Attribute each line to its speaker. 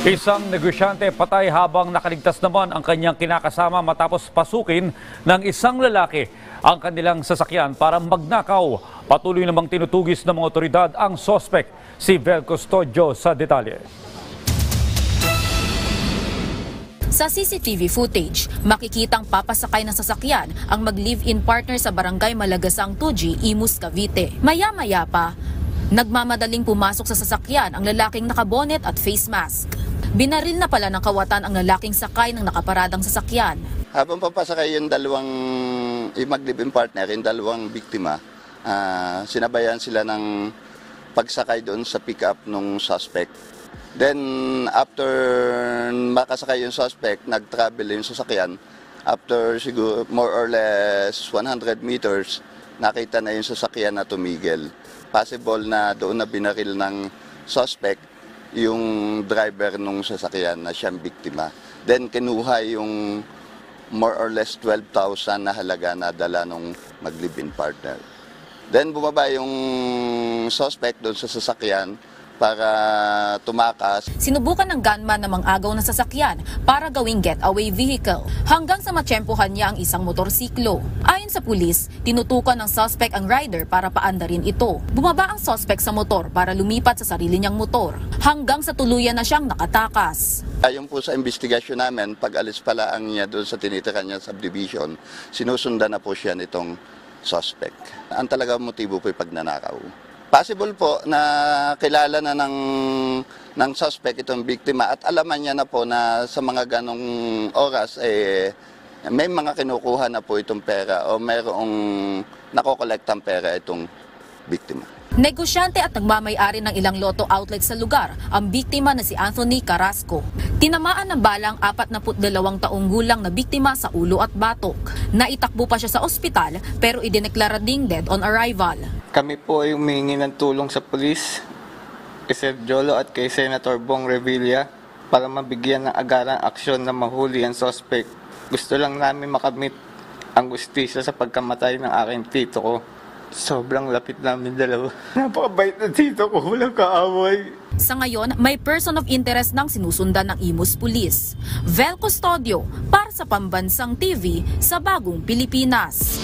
Speaker 1: Isang negosyante patay habang nakaligtas naman ang kanyang kinakasama matapos pasukin ng isang lalaki ang kanilang sasakyan para magnakaw. Patuloy namang tinutugis ng mga otoridad ang sospek. Si Vel Custodio sa detalye.
Speaker 2: Sa CCTV footage, makikitang papasakay ng sasakyan ang mag-live-in partner sa barangay Malagasang 2G, Imus, Cavite. Maya-maya pa, nagmamadaling pumasok sa sasakyan ang lalaking nakabonet at face mask. Binaril na pala ng kawatan ang lalaking sakay ng nakaparadang sasakyan.
Speaker 3: Habang papasakay yung mag-live-in partner, yung dalawang biktima, sinabayan sila ng pagsakay doon sa pick-up ng suspect. Then, after makasakay yung suspect, nag-travel yung sasakyan. After siguro more or less 100 meters, nakita na yung sasakyan na tumigil. Possible na doon na binaril ng suspect yung driver ng sasakyan na siyang biktima. Then, kinuha yung more or less 12,000 na halaga na dala ng mag-live-in partner. Then, bumaba yung suspect doon sa sasakyan para tumakas.
Speaker 2: Sinubukan ng gunman na mang-agaw ng sasakyan para gawing getaway vehicle hanggang sa matsyempohan niya ang isang motorsiklo. Ayon sa pulis, tinutukan ng suspect ang rider para paandarin ito. Bumaba ang suspect sa motor para lumipat sa sarili niyang motor hanggang sa tuluyan na siyang nakatakas.
Speaker 3: Ayon po sa investigasyon namin, pag-alis pala ang niya doon sa tinitirahan niya subdivision, sinusundan na po siya nitong suspect. Ang talagang motibo po ay pagnanakaw. Possible po na kilala na ng suspect itong biktima at alaman niya na po na sa mga ganong oras may mga kinukuha na po itong pera o mayroong nakokolektang pera itong biktima.
Speaker 2: Negosyante at nagmamay-ari ng ilang loto outlet sa lugar ang biktima na si Anthony Carrasco. Tinamaan ng balang 42 taong gulang na biktima sa ulo at batok. Naitakbo pa siya sa ospital pero idineklara ding dead on arrival.
Speaker 4: Kami po ay humingi ng tulong sa pulis, kay Sir Jolo at kay Senator Bong Revilla para mabigyan ng agarang aksyon na mahuli ang suspect. Gusto lang namin makamit ang justisya sa pagkamatay ng aking tito ko. Sobrang lapit namin dalawa. Napakabait na tito ko, walang kaaway.
Speaker 2: Sa ngayon, may person of interest nang sinusundan ng Imus Police. Vel Custodio para sa Pambansang TV sa Bagong Pilipinas.